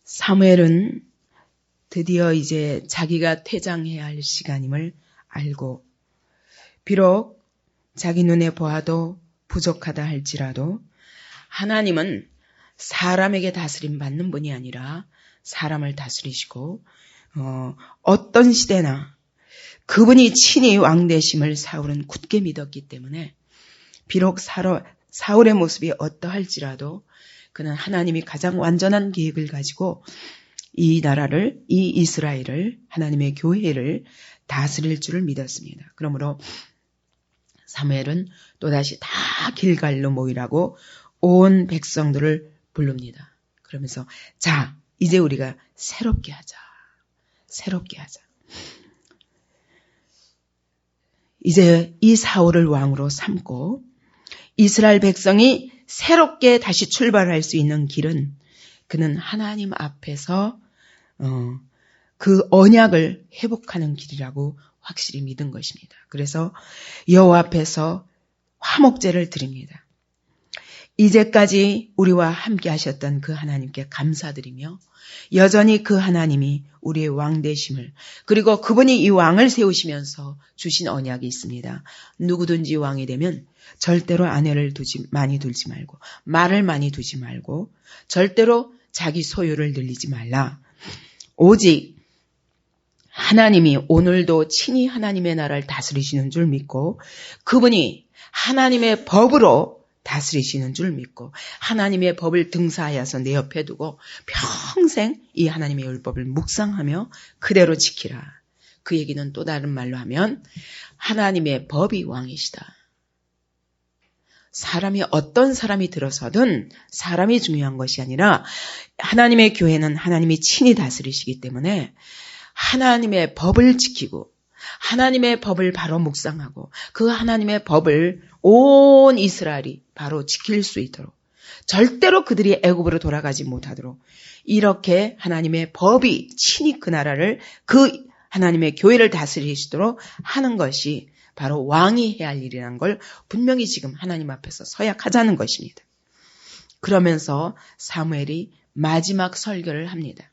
사무엘은 드디어 이제 자기가 퇴장해야 할 시간임을 알고 비록 자기 눈에 보아도 부족하다 할지라도 하나님은 사람에게 다스림 받는 분이 아니라 사람을 다스리시고 어떤 시대나 그분이 친히 왕되심을 사울은 굳게 믿었기 때문에 비록 사울의 모습이 어떠할지라도 그는 하나님이 가장 완전한 계획을 가지고 이 나라를, 이 이스라엘을, 하나님의 교회를 다스릴 줄을 믿었습니다. 그러므로 사무엘은 또다시 다 길갈로 모이라고 온 백성들을 부릅니다. 그러면서 자, 이제 우리가 새롭게 하자. 새롭게 하자. 이제 이 사울을 왕으로 삼고 이스라엘 백성이 새롭게 다시 출발할 수 있는 길은 그는 하나님 앞에서 그 언약을 회복하는 길이라고 확실히 믿은 것입니다. 그래서 여호와 앞에서 화목제를 드립니다. 이제까지 우리와 함께 하셨던 그 하나님께 감사드리며 여전히 그 하나님이 우리의 왕 되심을 그리고 그분이 이 왕을 세우시면서 주신 언약이 있습니다. 누구든지 왕이 되면 절대로 아내를 많이 두지 말고 말을 많이 두지 말고 절대로 자기 소유를 늘리지 말라. 오직 하나님이 오늘도 친히 하나님의 나라를 다스리시는 줄 믿고 그분이 하나님의 법으로 다스리시는 줄 믿고 하나님의 법을 등사하여서 내 옆에 두고 평생 이 하나님의 율법을 묵상하며 그대로 지키라. 그 얘기는 또 다른 말로 하면 하나님의 법이 왕이시다. 사람이 어떤 사람이 들어서든 사람이 중요한 것이 아니라 하나님의 교회는 하나님이 친히 다스리시기 때문에 하나님의 법을 지키고 하나님의 법을 바로 묵상하고 그 하나님의 법을 온 이스라엘이 바로 지킬 수 있도록 절대로 그들이 애굽으로 돌아가지 못하도록 이렇게 하나님의 법이 친히 그 나라를 그 하나님의 교회를 다스리시도록 하는 것이 바로 왕이 해야 할 일이라는 걸 분명히 지금 하나님 앞에서 서약하자는 것입니다. 그러면서 사무엘이 마지막 설교를 합니다.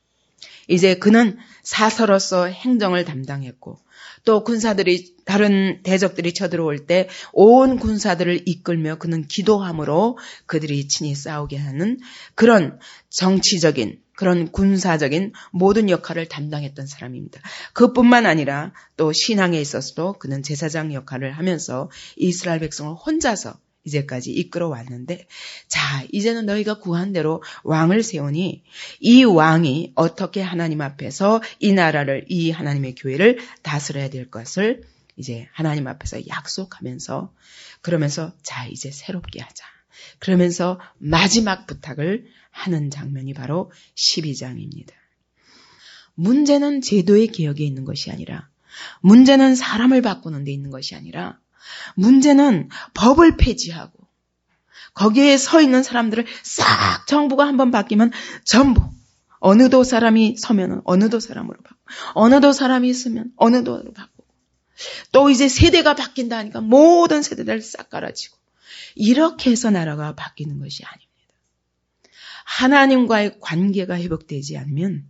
이제 그는 사서로서 행정을 담당했고 또 군사들이 다른 대적들이 쳐들어올 때 온 군사들을 이끌며 그는 기도함으로 그들이 친히 싸우게 하는 그런 정치적인 그런 군사적인 모든 역할을 담당했던 사람입니다. 그뿐만 아니라 또 신앙에 있어서도 그는 제사장 역할을 하면서 이스라엘 백성을 혼자서 이제까지 이끌어 왔는데 자 이제는 너희가 구한 대로 왕을 세우니 이 왕이 어떻게 하나님 앞에서 이 나라를 이 하나님의 교회를 다스려야 될 것을 이제 하나님 앞에서 약속하면서 그러면서 자 이제 새롭게 하자. 그러면서 마지막 부탁을 하는 장면이 바로 12장입니다. 문제는 제도의 개혁에 있는 것이 아니라 문제는 사람을 바꾸는 데 있는 것이 아니라 문제는 법을 폐지하고 거기에 서 있는 사람들을 싹 정부가 한번 바뀌면 전부 어느 도 사람이 서면 어느 도 사람으로 바꾸고 어느 도 사람이 있으면 어느 도로 바꾸고 또 이제 세대가 바뀐다 하니까 모든 세대들 싹 갈아지고 이렇게 해서 나라가 바뀌는 것이 아닙니다. 하나님과의 관계가 회복되지 않으면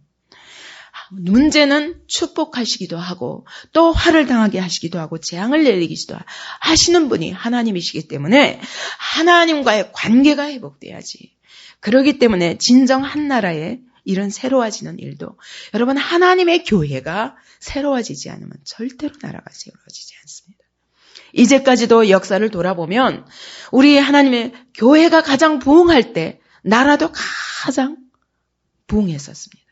문제는 축복하시기도 하고 또 화를 당하게 하시기도 하고 재앙을 내리기도 하시는 분이 하나님이시기 때문에 하나님과의 관계가 회복돼야지. 그렇기 때문에 진정 한 나라에 이런 새로워지는 일도 여러분 하나님의 교회가 새로워지지 않으면 절대로 나라가 새로워지지 않습니다. 이제까지도 역사를 돌아보면 우리 하나님의 교회가 가장 부흥할 때 나라도 가장 부흥했었습니다.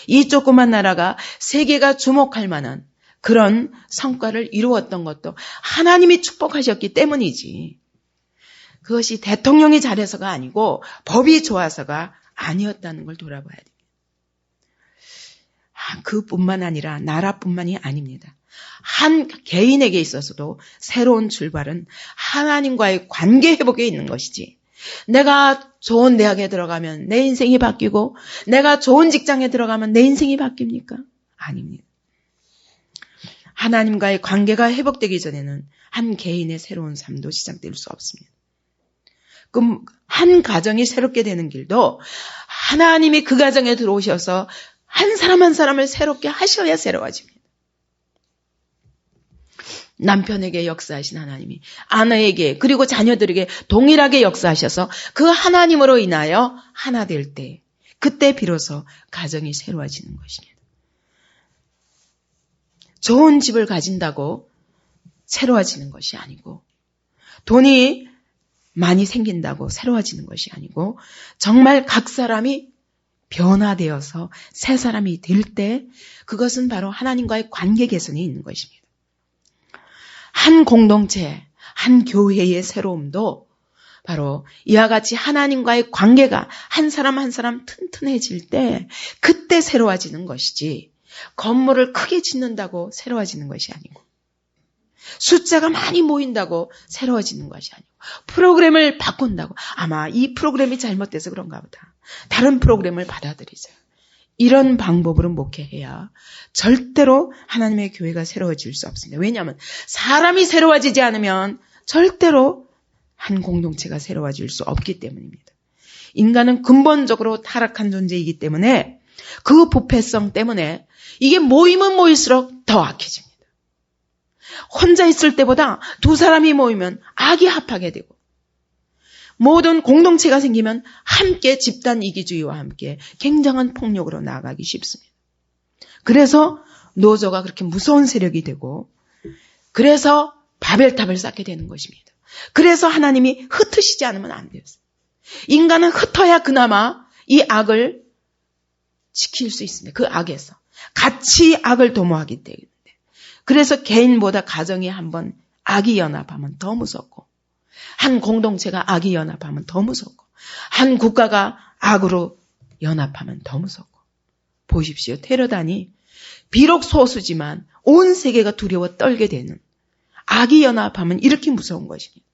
이 조그만 나라가 세계가 주목할 만한 그런 성과를 이루었던 것도 하나님이 축복하셨기 때문이지. 그것이 대통령이 잘해서가 아니고 법이 좋아서가 아니었다는 걸 돌아봐야 됩니다. 그뿐만 아니라 나라뿐만이 아닙니다. 한 개인에게 있어서도 새로운 출발은 하나님과의 관계 회복에 있는 것이지. 내가 좋은 대학에 들어가면 내 인생이 바뀌고 내가 좋은 직장에 들어가면 내 인생이 바뀝니까? 아닙니다. 하나님과의 관계가 회복되기 전에는 한 개인의 새로운 삶도 시작될 수 없습니다. 한 가정이 새롭게 되는 길도 하나님이 그 가정에 들어오셔서 한 사람 한 사람을 새롭게 하셔야 새로워집니다. 남편에게 역사하신 하나님이 아내에게 그리고 자녀들에게 동일하게 역사하셔서 그 하나님으로 인하여 하나 될 때, 그때 비로소 가정이 새로워지는 것입니다. 좋은 집을 가진다고 새로워지는 것이 아니고, 돈이 많이 생긴다고 새로워지는 것이 아니고, 정말 각 사람이 변화되어서 새 사람이 될 때 그것은 바로 하나님과의 관계 개선이 있는 것입니다. 한 공동체, 한 교회의 새로움도 바로 이와 같이 하나님과의 관계가 한 사람 한 사람 튼튼해질 때 그때 새로워지는 것이지, 건물을 크게 짓는다고 새로워지는 것이 아니고, 숫자가 많이 모인다고 새로워지는 것이 아니고, 프로그램을 바꾼다고 아마 이 프로그램이 잘못돼서 그런가 보다, 다른 프로그램을 받아들이세요. 이런 방법으로 목회해야 절대로 하나님의 교회가 새로워질 수 없습니다. 왜냐하면 사람이 새로워지지 않으면 절대로 한 공동체가 새로워질 수 없기 때문입니다. 인간은 근본적으로 타락한 존재이기 때문에 그 부패성 때문에 이게 모이면 모일수록 더 악해집니다. 혼자 있을 때보다 두 사람이 모이면 악이 합하게 되고, 모든 공동체가 생기면 함께 집단 이기주의와 함께 굉장한 폭력으로 나아가기 쉽습니다. 그래서 노조가 그렇게 무서운 세력이 되고, 그래서 바벨탑을 쌓게 되는 것입니다. 그래서 하나님이 흩으시지 않으면 안 돼요. 인간은 흩어야 그나마 이 악을 지킬 수 있습니다. 그 악에서 같이 악을 도모하기 때문에. 그래서 개인보다 가정이 한번 악이 연합하면 더 무섭고, 한 공동체가 악이 연합하면 더 무섭고, 한 국가가 악으로 연합하면 더 무섭고. 보십시오. 테러단이 비록 소수지만 온 세계가 두려워 떨게 되는, 악이 연합하면 이렇게 무서운 것입니다.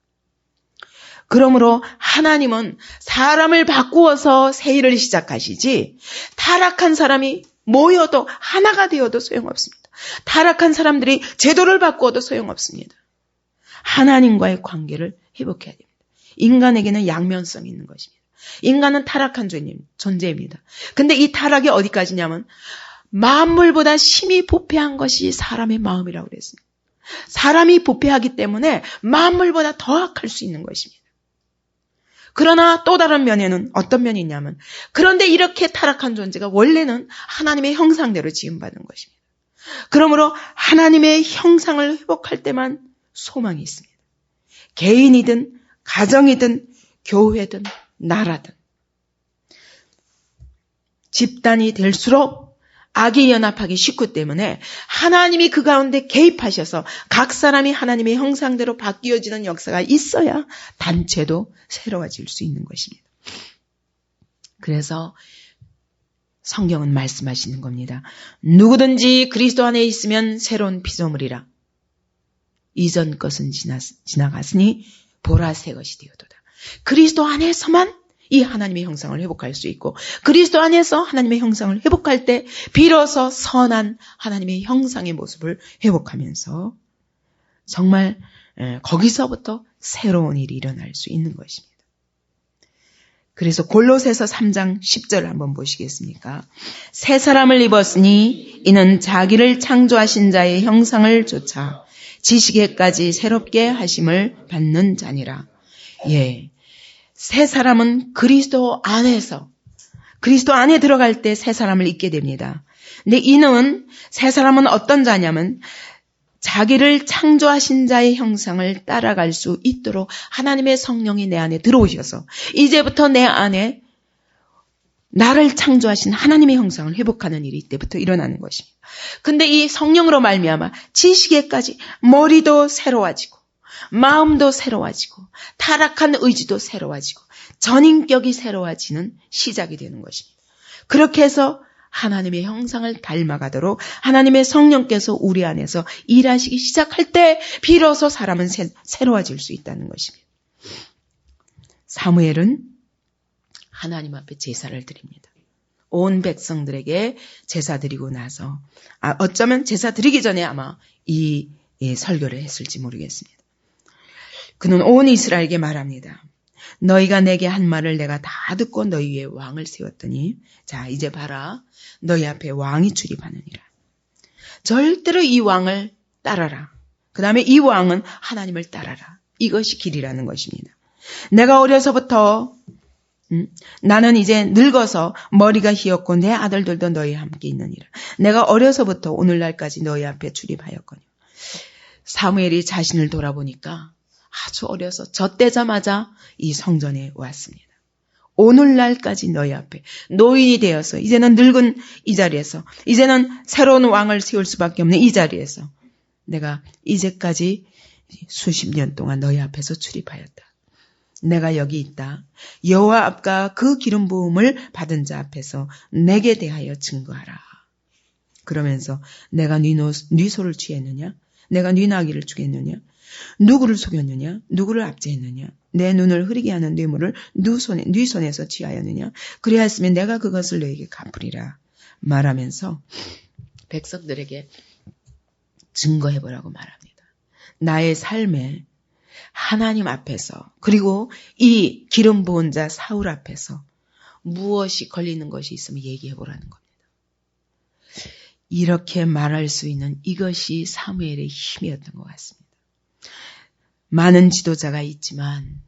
그러므로 하나님은 사람을 바꾸어서 새 일을 시작하시지, 타락한 사람이 모여도 하나가 되어도 소용없습니다. 타락한 사람들이 제도를 바꾸어도 소용없습니다. 하나님과의 관계를 회복해야 됩니다. 인간에게는 양면성이 있는 것입니다. 인간은 타락한 존재입니다. 근데 이 타락이 어디까지냐면 만물보다 심히 부패한 것이 사람의 마음이라고 그랬습니다. 사람이 부패하기 때문에 만물보다 더 악할 수 있는 것입니다. 그러나 또 다른 면에는 어떤 면이 있냐면, 그런데 이렇게 타락한 존재가 원래는 하나님의 형상대로 지음받은 것입니다. 그러므로 하나님의 형상을 회복할 때만 소망이 있습니다. 개인이든 가정이든 교회든 나라든. 집단이 될수록 악이 연합하기 쉽기 때문에 하나님이 그 가운데 개입하셔서 각 사람이 하나님의 형상대로 바뀌어지는 역사가 있어야 단체도 새로워질 수 있는 것입니다. 그래서 성경은 말씀하시는 겁니다. 누구든지 그리스도 안에 있으면 새로운 피조물이라. 이전 것은 지나갔으니 보라 새 것이 되어도다. 그리스도 안에서만 이 하나님의 형상을 회복할 수 있고, 그리스도 안에서 하나님의 형상을 회복할 때 비로소 선한 하나님의 형상의 모습을 회복하면서 정말 거기서부터 새로운 일이 일어날 수 있는 것입니다. 그래서 골로새서 3장 10절을 한번 보시겠습니까? 새 사람을 입었으니 이는 자기를 창조하신 자의 형상을 좇아 지식에까지 새롭게 하심을 받는 자니라. 예. 새 사람은 그리스도 안에서, 그리스도 안에 들어갈 때 새 사람을 입게 됩니다. 근데 이는, 새 사람은 어떤 자냐면 자기를 창조하신 자의 형상을 따라갈 수 있도록 하나님의 성령이 내 안에 들어오셔서 이제부터 내 안에 나를 창조하신 하나님의 형상을 회복하는 일이 이때부터 일어나는 것입니다. 근데 이 성령으로 말미암아 지식에까지 머리도 새로워지고, 마음도 새로워지고, 타락한 의지도 새로워지고, 전인격이 새로워지는 시작이 되는 것입니다. 그렇게 해서 하나님의 형상을 닮아가도록 하나님의 성령께서 우리 안에서 일하시기 시작할 때 비로소 사람은 새로워질 수 있다는 것입니다. 사무엘은 하나님 앞에 제사를 드립니다. 온 백성들에게 제사 드리고 나서, 어쩌면 제사 드리기 전에 아마 이 설교를 했을지 모르겠습니다. 그는 온 이스라엘에게 말합니다. 너희가 내게 한 말을 내가 다 듣고 너희 위에 왕을 세웠더니 자 이제 봐라. 너희 앞에 왕이 출입하느니라. 절대로 이 왕을 따라라. 그 다음에 이 왕은 하나님을 따라라. 이것이 길이라는 것입니다. 내가 어려서부터 나는 이제 늙어서 머리가 희었고 내 아들들도 너희와 함께 있느니라. 내가 어려서부터 오늘날까지 너희 앞에 출입하였거니. 사무엘이 자신을 돌아보니까 아주 어려서 젖대자마자 이 성전에 왔습니다. 오늘날까지 너희 앞에 노인이 되어서 이제는 늙은 이 자리에서 이제는 새로운 왕을 세울 수밖에 없는 이 자리에서 내가 이제까지 수십 년 동안 너희 앞에서 출입하였다. 내가 여기 있다. 여호와 앞과 그 기름 부음을 받은 자 앞에서 내게 대하여 증거하라. 그러면서 내가 네 소를 취했느냐? 내가 네 나귀를 죽였느냐? 누구를 속였느냐? 누구를 압제했느냐? 내 눈을 흐리게 하는 뇌물을 네 손에서 취하였느냐? 그리하였으면 내가 그것을 너에게 갚으리라 말하면서 백성들에게 증거해보라고 말합니다. 나의 삶에 하나님 앞에서 그리고 이 기름 부은 자 사울 앞에서 무엇이 걸리는 것이 있으면 얘기해보라는 겁니다. 이렇게 말할 수 있는 이것이 사무엘의 힘이었던 것 같습니다. 많은 지도자가 있지만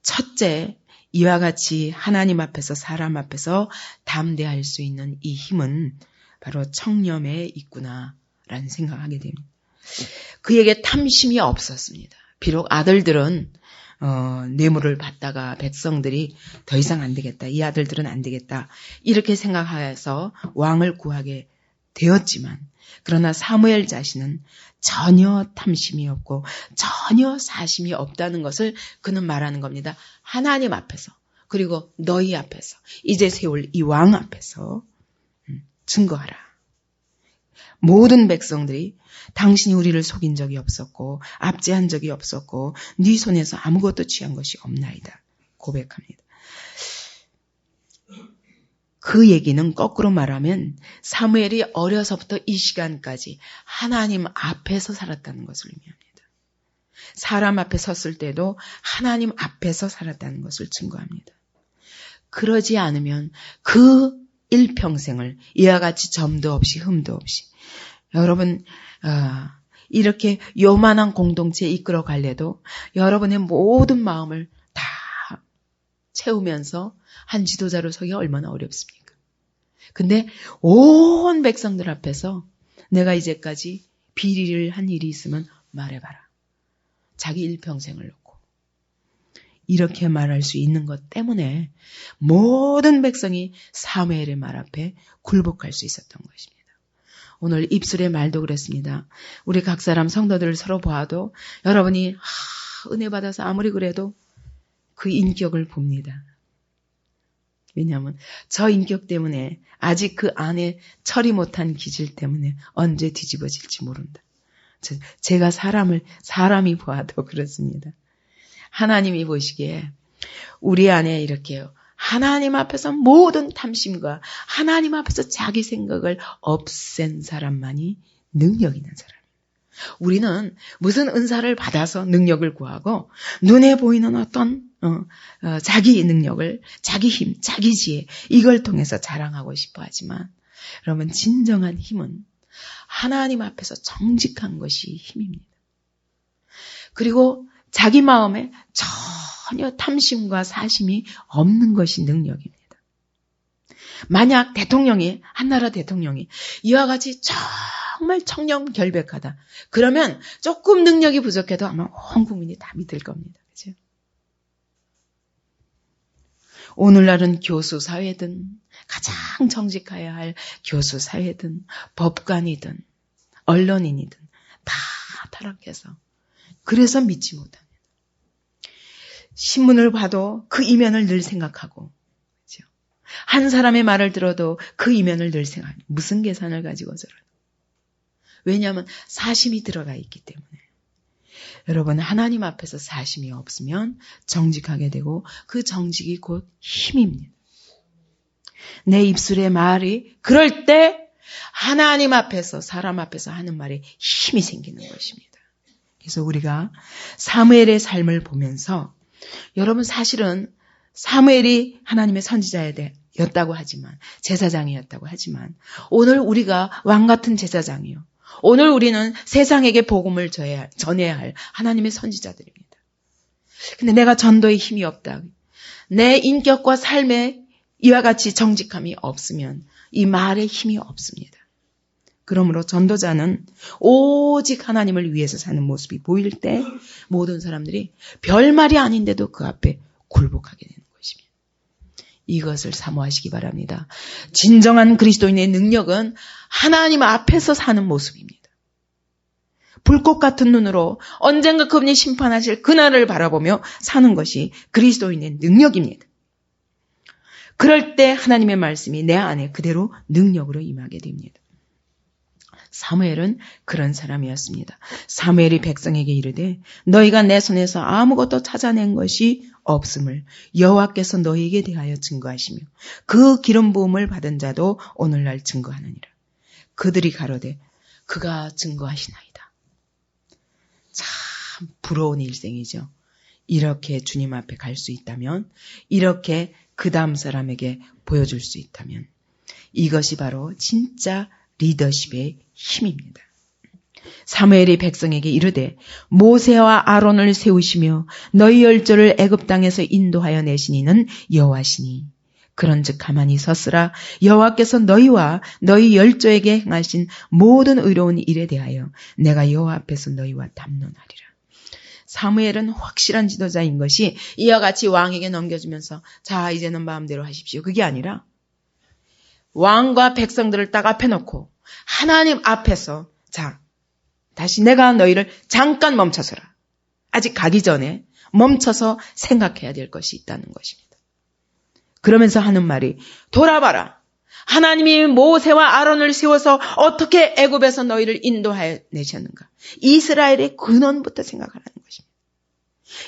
첫째 이와 같이 하나님 앞에서 사람 앞에서 담대할 수 있는 이 힘은 바로 청렴에 있구나라는 생각을 하게 됩니다. 그에게 탐심이 없었습니다. 비록 아들들은 뇌물을 받다가 백성들이 더 이상 안 되겠다. 이 아들들은 안 되겠다. 이렇게 생각해서 왕을 구하게 되었지만 그러나 사무엘 자신은 전혀 탐심이 없고 전혀 사심이 없다는 것을 그는 말하는 겁니다. 하나님 앞에서 그리고 너희 앞에서 이제 세울 이 왕 앞에서 증거하라. 모든 백성들이 당신이 우리를 속인 적이 없었고 압제한 적이 없었고 네 손에서 아무것도 취한 것이 없나이다. 고백합니다. 그 얘기는 거꾸로 말하면 사무엘이 어려서부터 이 시간까지 하나님 앞에서 살았다는 것을 의미합니다. 사람 앞에 섰을 때도 하나님 앞에서 살았다는 것을 증거합니다. 그러지 않으면 그 일평생을 이와 같이 점도 없이 흠도 없이 여러분 이렇게 요만한 공동체에 이끌어 갈래도 여러분의 모든 마음을 다 채우면서 한 지도자로 서기 얼마나 어렵습니까? 근데 온 백성들 앞에서 내가 이제까지 비리를 한 일이 있으면 말해봐라. 자기 일평생을 놓고 이렇게 말할 수 있는 것 때문에 모든 백성이 사무엘의 말 앞에 굴복할 수 있었던 것입니다. 오늘 입술의 말도 그랬습니다. 우리 각 사람 성도들을 서로 보아도 여러분이 은혜 받아서 아무리 그래도 그 인격을 봅니다. 왜냐하면 저 인격 때문에 아직 그 안에 처리 못한 기질 때문에 언제 뒤집어질지 모른다. 제가 사람이 보아도 그렇습니다. 하나님이 보시기에 우리 안에 이렇게 하나님 앞에서 모든 탐심과 하나님 앞에서 자기 생각을 없앤 사람만이 능력 있는 사람입니다. 우리는 무슨 은사를 받아서 능력을 구하고 눈에 보이는 어떤 자기 능력을 자기 힘, 자기 지혜 이걸 통해서 자랑하고 싶어 하지만 여러분 진정한 힘은 하나님 앞에서 정직한 것이 힘입니다. 그리고 자기 마음에 전혀 탐심과 사심이 없는 것이 능력입니다. 만약 한나라 대통령이 이와 같이 정말 청렴결백하다. 그러면 조금 능력이 부족해도 아마 온 국민이 다 믿을 겁니다. 그렇죠? 오늘날은 교수 사회든 가장 정직해야 할 교수 사회든 법관이든 언론인이든 다 타락해서 그래서 믿지 못합니다. 신문을 봐도 그 이면을 늘 생각하고 그렇죠? 한 사람의 말을 들어도 그 이면을 늘 생각합니다. 무슨 계산을 가지고 저러나. 왜냐하면 사심이 들어가 있기 때문에. 여러분 하나님 앞에서 사심이 없으면 정직하게 되고 그 정직이 곧 힘입니다. 내 입술의 말이 그럴 때 하나님 앞에서 사람 앞에서 하는 말에 힘이 생기는 것입니다. 그래서 우리가 사무엘의 삶을 보면서 여러분 사실은 사무엘이 하나님의 선지자였다고 하지만 제사장이었다고 하지만 오늘 우리가 왕 같은 제사장이요. 오늘 우리는 세상에게 복음을 전해야 할 하나님의 선지자들입니다. 근데 내가 전도에 힘이 없다. 내 인격과 삶에 이와 같이 정직함이 없으면 이 말에 힘이 없습니다. 그러므로 전도자는 오직 하나님을 위해서 사는 모습이 보일 때 모든 사람들이 별말이 아닌데도 그 앞에 굴복하게 되는 것입니다. 이것을 사모하시기 바랍니다. 진정한 그리스도인의 능력은 하나님 앞에서 사는 모습입니다. 불꽃 같은 눈으로 언젠가 그분이 심판하실 그날을 바라보며 사는 것이 그리스도인의 능력입니다. 그럴 때 하나님의 말씀이 내 안에 그대로 능력으로 임하게 됩니다. 사무엘은 그런 사람이었습니다. 사무엘이 백성에게 이르되 너희가 내 손에서 아무것도 찾아낸 것이 없음을 여호와께서 너희에게 대하여 증거하시며 그 기름 부음을 받은 자도 오늘날 증거하느니라. 그들이 가로되 그가 증거하시나이다. 참 부러운 일생이죠. 이렇게 주님 앞에 갈 수 있다면, 이렇게 그 다음 사람에게 보여줄 수 있다면 이것이 바로 진짜 리더십의 힘입니다. 사무엘이 백성에게 이르되 모세와 아론을 세우시며 너희 열조를 애굽 땅에서 인도하여 내신 이는 여호와시니 그런즉 가만히 섰으라. 여호와께서 너희와 너희 열조에게 행하신 모든 의로운 일에 대하여 내가 여호와 앞에서 너희와 담론하리라. 사무엘은 확실한 지도자인 것이 이와 같이 왕에게 넘겨주면서 자 이제는 마음대로 하십시오. 그게 아니라 왕과 백성들을 딱 앞에 놓고 하나님 앞에서 자 다시 내가 너희를 잠깐 멈춰서라. 아직 가기 전에 멈춰서 생각해야 될 것이 있다는 것입니다. 그러면서 하는 말이 돌아봐라. 하나님이 모세와 아론을 세워서 어떻게 애굽에서 너희를 인도하여 내셨는가. 이스라엘의 근원부터 생각하라는 것입니다.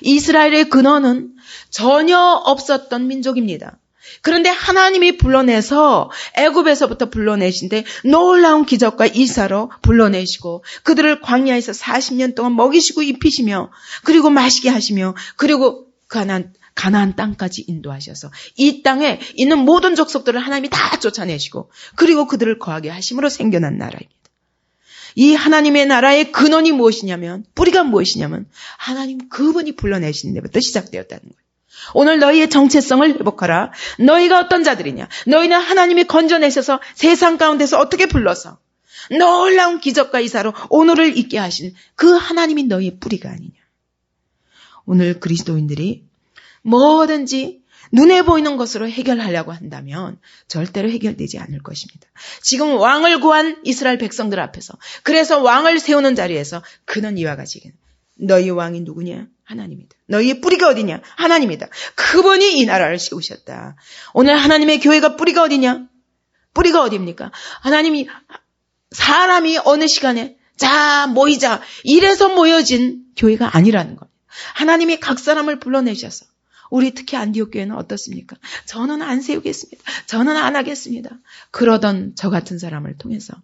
이스라엘의 근원은 전혀 없었던 민족입니다. 그런데 하나님이 불러내서 애굽에서부터 불러내신데 놀라운 기적과 이사로 불러내시고 그들을 광야에서 40년 동안 먹이시고 입히시며 그리고 마시게 하시며 그리고 가나안 땅까지 인도하셔서 이 땅에 있는 모든 족속들을 하나님이 다 쫓아내시고 그리고 그들을 거하게 하심으로 생겨난 나라입니다. 이 하나님의 나라의 근원이 무엇이냐면 뿌리가 무엇이냐면 하나님 그분이 불러내신 데부터 시작되었다는 거예요. 오늘 너희의 정체성을 회복하라. 너희가 어떤 자들이냐. 너희는 하나님이 건져내셔서 세상 가운데서 어떻게 불러서 놀라운 기적과 이사로 오늘을 있게 하신 그 하나님이 너희의 뿌리가 아니냐. 오늘 그리스도인들이 뭐든지 눈에 보이는 것으로 해결하려고 한다면 절대로 해결되지 않을 것입니다. 지금 왕을 구한 이스라엘 백성들 앞에서 그래서 왕을 세우는 자리에서 그는 이와 같이 너희 왕이 누구냐? 하나님이다. 너희의 뿌리가 어디냐? 하나님이다. 그분이 이 나라를 세우셨다. 오늘 하나님의 교회가 뿌리가 어디냐? 뿌리가 어디입니까? 하나님이 사람이 어느 시간에 자 모이자 이래서 모여진 교회가 아니라는 겁니다. 하나님이 각 사람을 불러내셔서 우리 특히 안디옥 교회는 어떻습니까? 저는 안 세우겠습니다. 저는 안 하겠습니다. 그러던 저 같은 사람을 통해서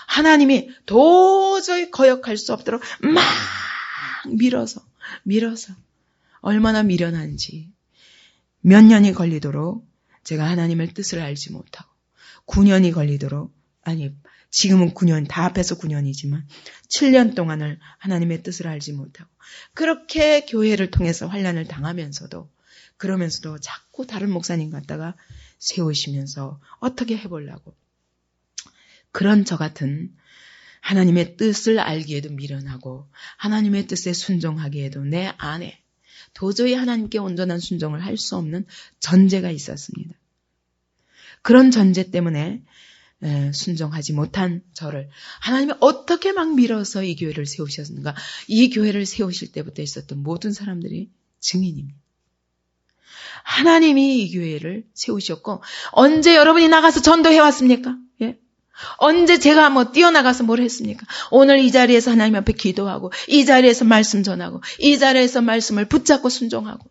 하나님이 도저히 거역할 수 없도록 막 밀어서 얼마나 미련한지 몇 년이 걸리도록 제가 하나님의 뜻을 알지 못하고 9년이 걸리도록 아니 지금은 9년 다 합해서 9년이지만 7년 동안을 하나님의 뜻을 알지 못하고 그렇게 교회를 통해서 환난을 당하면서도 그러면서도 자꾸 다른 목사님 갖다가 세우시면서 어떻게 해보려고 그런 저 같은 하나님의 뜻을 알기에도 미련하고 하나님의 뜻에 순종하기에도 내 안에 도저히 하나님께 온전한 순종을 할 수 없는 전제가 있었습니다. 그런 전제 때문에 순종하지 못한 저를 하나님이 어떻게 막 밀어서 이 교회를 세우셨는가. 이 교회를 세우실 때부터 있었던 모든 사람들이 증인입니다. 하나님이 이 교회를 세우셨고 언제 여러분이 나가서 전도해왔습니까? 예? 언제 제가 뛰어나가서 뭘 했습니까? 오늘 이 자리에서 하나님 앞에 기도하고 이 자리에서 말씀 전하고 이 자리에서 말씀을 붙잡고 순종하고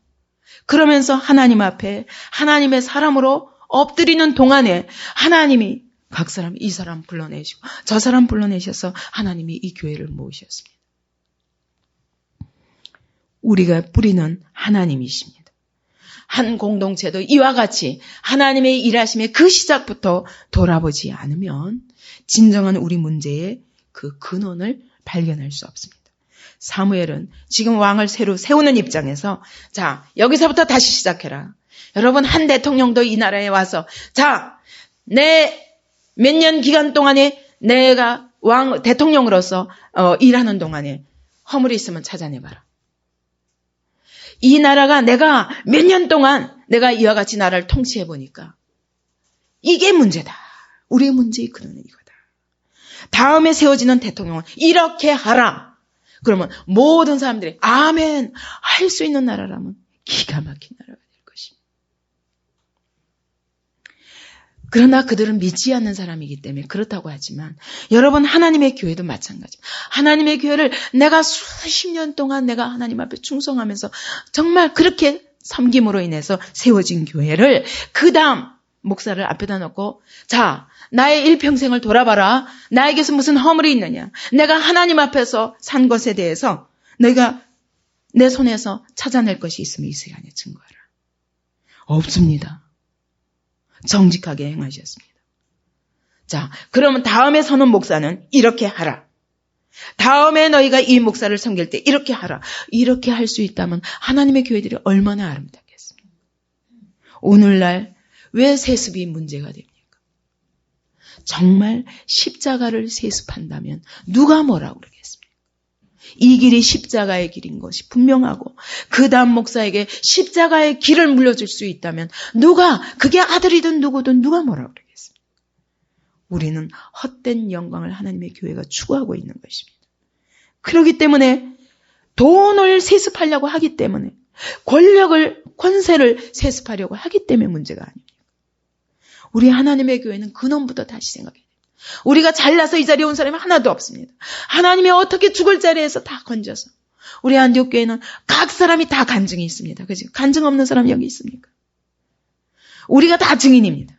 그러면서 하나님 앞에 하나님의 사람으로 엎드리는 동안에 하나님이 각 사람 이 사람 불러내시고 저 사람 불러내셔서 하나님이 이 교회를 모으셨습니다. 우리가 뿌리는 하나님이십니다. 한 공동체도 이와 같이 하나님의 일하심의 그 시작부터 돌아보지 않으면 진정한 우리 문제의 그 근원을 발견할 수 없습니다. 사무엘은 지금 왕을 새로 세우는 입장에서 자, 여기서부터 다시 시작해라. 여러분, 한 대통령도 이 나라에 와서 자, 내 몇 년 기간 동안에 내가 대통령으로서 일하는 동안에 허물이 있으면 찾아내봐라. 이 나라가 내가 몇 년 동안 내가 이와 같이 나라를 통치해보니까 이게 문제다. 우리의 문제의 근원은 이거다. 다음에 세워지는 대통령은 이렇게 하라. 그러면 모든 사람들이 아멘 할 수 있는 나라라면 기가 막힌 나라가 될 것입니다. 그러나 그들은 믿지 않는 사람이기 때문에 그렇다고 하지만 여러분, 하나님의 교회도 마찬가지입니다. 하나님의 교회를 내가 수십 년 동안 내가 하나님 앞에 충성하면서 정말 그렇게 섬김으로 인해서 세워진 교회를 그 다음 목사를 앞에다 놓고 자, 나의 일평생을 돌아봐라. 나에게서 무슨 허물이 있느냐. 내가 하나님 앞에서 산 것에 대해서 너희가 내 손에서 찾아낼 것이 있으면 이 시간에 증거하라. 없습니다. 정직하게 행하셨습니다. 자, 그러면 다음에 서는 목사는 이렇게 하라. 다음에 너희가 이 목사를 섬길 때 이렇게 하라. 이렇게 할 수 있다면 하나님의 교회들이 얼마나 아름답겠습니까? 오늘날 왜 세습이 문제가 됩니까? 정말 십자가를 세습한다면 누가 뭐라고 그러겠습니까? 이 길이 십자가의 길인 것이 분명하고 그 다음 목사에게 십자가의 길을 물려줄 수 있다면 누가, 그게 아들이든 누구든 누가 뭐라고 그러겠습니까? 우리는 헛된 영광을 하나님의 교회가 추구하고 있는 것입니다. 그렇기 때문에 돈을 세습하려고 하기 때문에 권력을, 권세를 세습하려고 하기 때문에 문제가 아닙니다. 우리 하나님의 교회는 근원부터 다시 생각해야 됩니다. 우리가 잘나서 이 자리에 온 사람이 하나도 없습니다. 하나님이 어떻게 죽을 자리에서 다 건져서. 우리 안디옥 교회는 각 사람이 다 간증이 있습니다. 그죠? 간증 없는 사람 여기 있습니까? 우리가 다 증인입니다.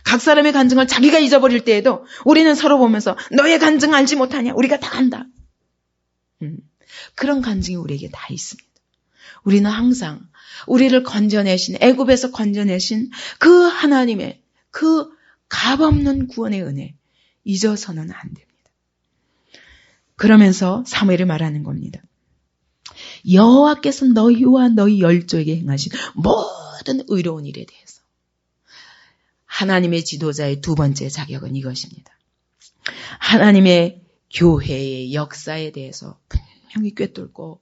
각 사람의 간증을 자기가 잊어버릴 때에도 우리는 서로 보면서 너의 간증 알지 못하냐? 우리가 다 안다. 그런 간증이 우리에게 다 있습니다. 우리는 항상 우리를 건져내신, 애굽에서 건져내신 그 하나님의 그 값없는 구원의 은혜 잊어서는 안 됩니다. 그러면서 사무엘이 말하는 겁니다. 여호와께서 너희와 너희 열조에게 행하신 모든 의로운 일에 대해서. 하나님의 지도자의 두 번째 자격은 이것입니다. 하나님의 교회의 역사에 대해서 분명히 꿰뚫고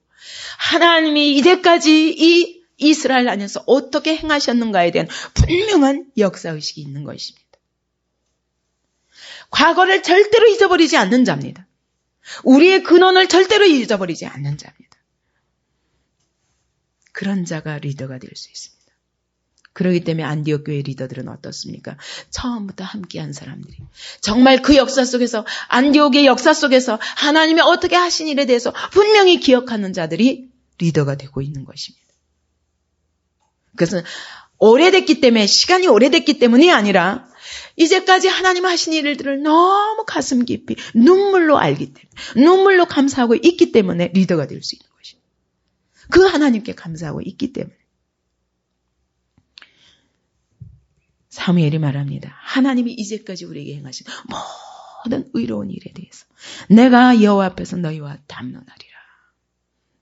하나님이 이제까지 이 이스라엘 안에서 어떻게 행하셨는가에 대한 분명한 역사의식이 있는 것입니다. 과거를 절대로 잊어버리지 않는 자입니다. 우리의 근원을 절대로 잊어버리지 않는 자입니다. 그런 자가 리더가 될 수 있습니다. 그렇기 때문에 안디옥 교회 리더들은 어떻습니까? 처음부터 함께한 사람들이 정말 그 역사 속에서, 안디옥의 역사 속에서 하나님이 어떻게 하신 일에 대해서 분명히 기억하는 자들이 리더가 되고 있는 것입니다. 그것은 오래됐기 때문에, 시간이 오래됐기 때문이 아니라 이제까지 하나님 하신 일들을 너무 가슴 깊이 눈물로 알기 때문에, 눈물로 감사하고 있기 때문에 리더가 될 수 있는 것입니다. 그 하나님께 감사하고 있기 때문에. 사무엘이 말합니다. 하나님이 이제까지 우리에게 행하신 모든 의로운 일에 대해서 내가 여호와 앞에서 너희와 담론하리라.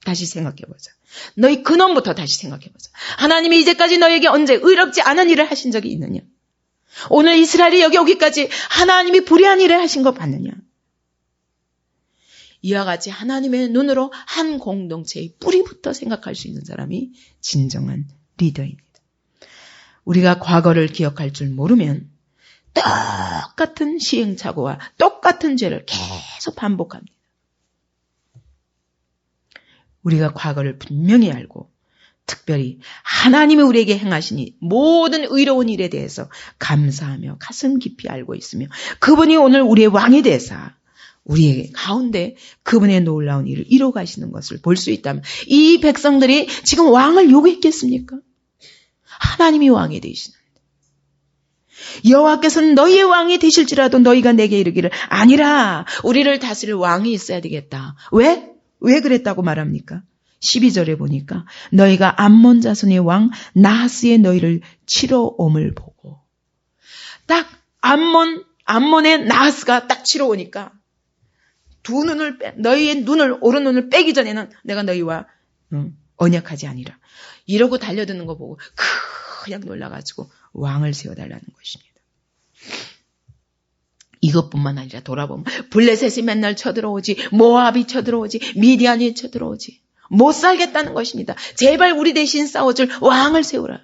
다시 생각해보자. 너희 근원부터 다시 생각해보자. 하나님이 이제까지 너에게 언제 의롭지 않은 일을 하신 적이 있느냐? 오늘 이스라엘이 여기 오기까지 하나님이 불의한 일을 하신 거 봤느냐? 이와 같이 하나님의 눈으로 한 공동체의 뿌리부터 생각할 수 있는 사람이 진정한 리더입니다. 우리가 과거를 기억할 줄 모르면 똑같은 시행착오와 똑같은 죄를 계속 반복합니다. 우리가 과거를 분명히 알고 특별히 하나님이 우리에게 행하시니 모든 의로운 일에 대해서 감사하며 가슴 깊이 알고 있으며 그분이 오늘 우리의 왕이 되사 우리의 가운데 그분의 놀라운 일을 이루어 가시는 것을 볼 수 있다면 이 백성들이 지금 왕을 요구했겠습니까? 하나님이 왕이 되시는데 여호와께서는 너희의 왕이 되실지라도 너희가 내게 이르기를 아니라 우리를 다스릴 왕이 있어야 되겠다. 왜? 왜 그랬다고 말합니까? 12절에 보니까 너희가 암몬 자손의 왕 나하스의 너희를 치러 옴을 보고, 딱 암몬의 나하스가 딱 치러 오니까 너희의 오른 눈을 빼기 전에는 내가 너희와 언약하지 아니라, 이러고 달려드는 거 보고 그냥 놀라가지고 왕을 세워달라는 것입니다. 이것뿐만 아니라 돌아보면 블레셋이 맨날 쳐들어오지, 모압이 쳐들어오지, 미디안이 쳐들어오지. 못 살겠다는 것입니다. 제발 우리 대신 싸워줄 왕을 세우라.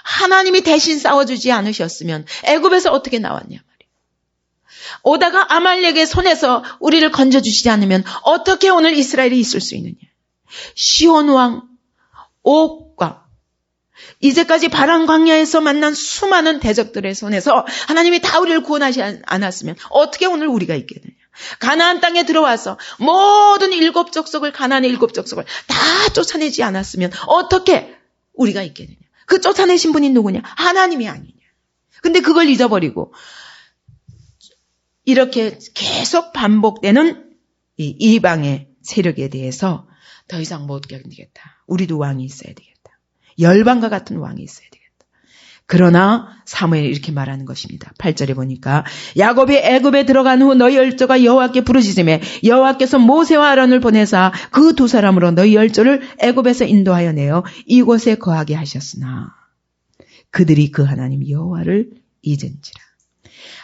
하나님이 대신 싸워주지 않으셨으면 애굽에서 어떻게 나왔냐 말이에요. 오다가 아말렉의 손에서 우리를 건져주시지 않으면 어떻게 오늘 이스라엘이 있을 수 있느냐. 시온 왕 옥과 이제까지 바람 광야에서 만난 수많은 대적들의 손에서 하나님이 다 우리를 구원하지 않았으면 어떻게 오늘 우리가 있게 되냐. 가나안 땅에 들어와서 모든 가나안의 7족속을 다 쫓아내지 않았으면 어떻게 우리가 있게 되냐. 그 쫓아내신 분이 누구냐? 하나님이 아니냐. 근데 그걸 잊어버리고 이렇게 계속 반복되는 이 이방의 세력에 대해서 더 이상 못 견디겠다. 우리도 왕이 있어야 되겠다. 열방과 같은 왕이 있어야 되겠다. 그러나 사무엘이 이렇게 말하는 것입니다. 8절에 보니까 야곱이 애굽에 들어간 후 너희 열조가 여호와께 부르짖으매 여호와께서 모세와 아론을 보내사 그 두 사람으로 너희 열조를 애굽에서 인도하여 내어 이곳에 거하게 하셨으나 그들이 그 하나님 여호와를 잊은지라.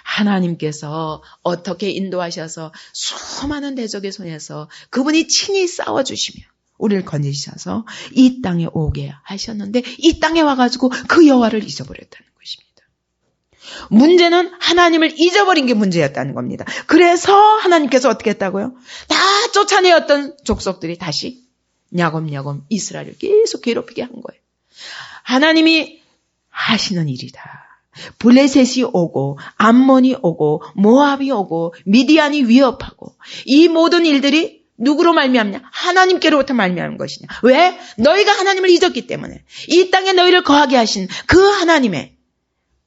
하나님께서 어떻게 인도하셔서 수많은 대적의 손에서 그분이 친히 싸워주시며 우리를 건지셔서 이 땅에 오게 하셨는데 이 땅에 와가지고 그 여호와를 잊어버렸다는 것입니다. 문제는 하나님을 잊어버린 게 문제였다는 겁니다. 그래서 하나님께서 어떻게 했다고요? 다 쫓아내었던 족속들이 다시 야곱야곱 이스라엘을 계속 괴롭히게 한 거예요. 하나님이 하시는 일이다. 블레셋이 오고 암몬이 오고 모압이 오고 미디안이 위협하고 이 모든 일들이 누구로 말미암냐? 하나님께로부터 말미암은 것이냐? 왜? 너희가 하나님을 잊었기 때문에. 이 땅에 너희를 거하게 하신 그 하나님의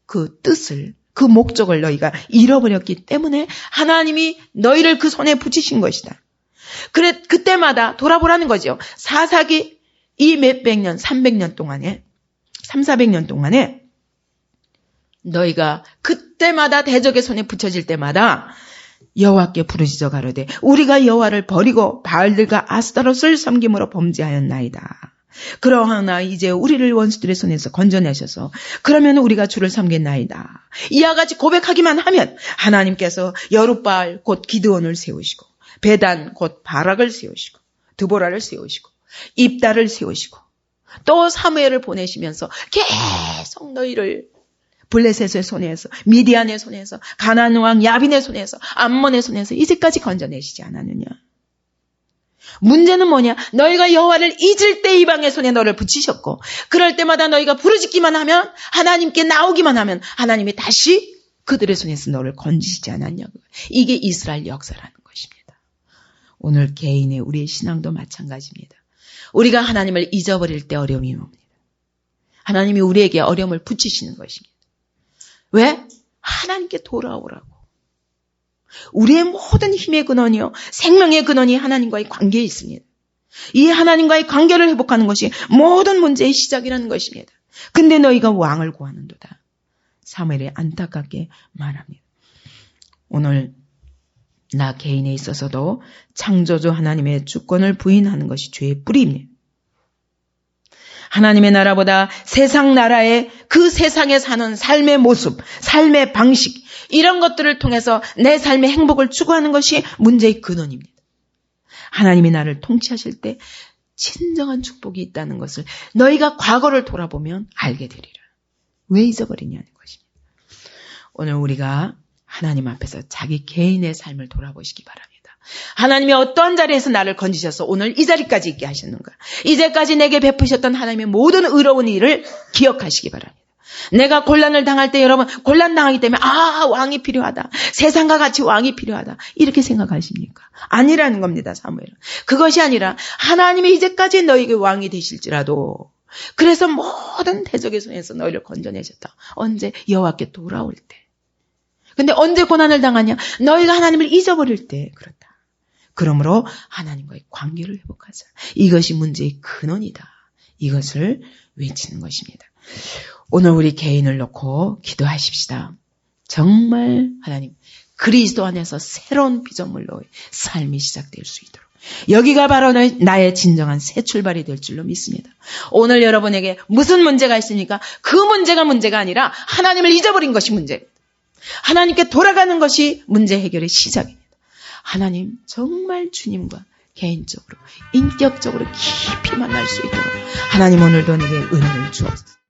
그 뜻을, 그 목적을 너희가 잃어버렸기 때문에 하나님이 너희를 그 손에 붙이신 것이다. 그래, 그때마다 돌아보라는 거죠. 사사기 이 몇백 년, 300년 동안에, 400년 동안에 너희가 그때마다 대적의 손에 붙여질 때마다 여호와께 부르짖어 가로되 우리가 여호와를 버리고 바알들과 아스타롯을 섬김으로 범죄하였나이다. 그러하나 이제 우리를 원수들의 손에서 건져내셔서 그러면 우리가 주를 섬겠나이다. 이와 같이 고백하기만 하면 하나님께서 여룻바알 곧 기드온을 세우시고 베단 곧 바락을 세우시고 드보라를 세우시고 입다를 세우시고 또 사무엘을 보내시면서 계속 너희를 블레셋의 손에서, 미디안의 손에서, 가나안 왕 야빈의 손에서, 암몬의 손에서 이제까지 건져내시지 않았느냐. 문제는 뭐냐? 너희가 여호와를 잊을 때 이방의 손에 너를 붙이셨고 그럴 때마다 너희가 부르짖기만 하면 하나님께 나오기만 하면 하나님이 다시 그들의 손에서 너를 건지시지 않았냐고. 이게 이스라엘 역사라는 것입니다. 오늘 개인의 우리의 신앙도 마찬가지입니다. 우리가 하나님을 잊어버릴 때 어려움이 옵니다. 하나님이 우리에게 어려움을 붙이시는 것입니다. 왜? 하나님께 돌아오라고. 우리의 모든 힘의 근원이요, 생명의 근원이 하나님과의 관계에 있습니다. 이 하나님과의 관계를 회복하는 것이 모든 문제의 시작이라는 것입니다. 근데 너희가 왕을 구하는도다. 사무엘이 안타깝게 말합니다. 오늘 나 개인에 있어서도 창조주 하나님의 주권을 부인하는 것이 죄의 뿌리입니다. 하나님의 나라보다 세상 나라의 그 세상에 사는 삶의 모습, 삶의 방식 이런 것들을 통해서 내 삶의 행복을 추구하는 것이 문제의 근원입니다. 하나님이 나를 통치하실 때 진정한 축복이 있다는 것을 너희가 과거를 돌아보면 알게 되리라. 왜 잊어버리냐는 것입니다. 오늘 우리가 하나님 앞에서 자기 개인의 삶을 돌아보시기 바랍니다. 하나님이 어떠한 자리에서 나를 건지셔서 오늘 이 자리까지 있게 하셨는가? 이제까지 내게 베푸셨던 하나님의 모든 의로운 일을 기억하시기 바랍니다. 내가 곤란을 당할 때 여러분 곤란 당하기 때문에 왕이 필요하다. 세상과 같이 왕이 필요하다. 이렇게 생각하십니까? 아니라는 겁니다. 사무엘은. 그것이 아니라 하나님이 이제까지 너에게 왕이 되실지라도 그래서 모든 대적의 손에서 너희를 건져내셨다. 언제? 여호와께 돌아올 때. 근데 언제 고난을 당하냐? 너희가 하나님을 잊어버릴 때 그렇다. 그러므로 하나님과의 관계를 회복하자. 이것이 문제의 근원이다. 이것을 외치는 것입니다. 오늘 우리 개인을 놓고 기도하십시다. 정말 하나님 그리스도 안에서 새로운 피조물로의 삶이 시작될 수 있도록 여기가 바로 나의 진정한 새 출발이 될 줄로 믿습니다. 오늘 여러분에게 무슨 문제가 있습니까? 그 문제가 문제가 아니라 하나님을 잊어버린 것이 문제입니다. 하나님께 돌아가는 것이 문제 해결의 시작입니다. 하나님 정말 주님과 개인적으로 인격적으로 깊이 만날 수 있도록 하나님 오늘도 내게 은혜를 주옵소서.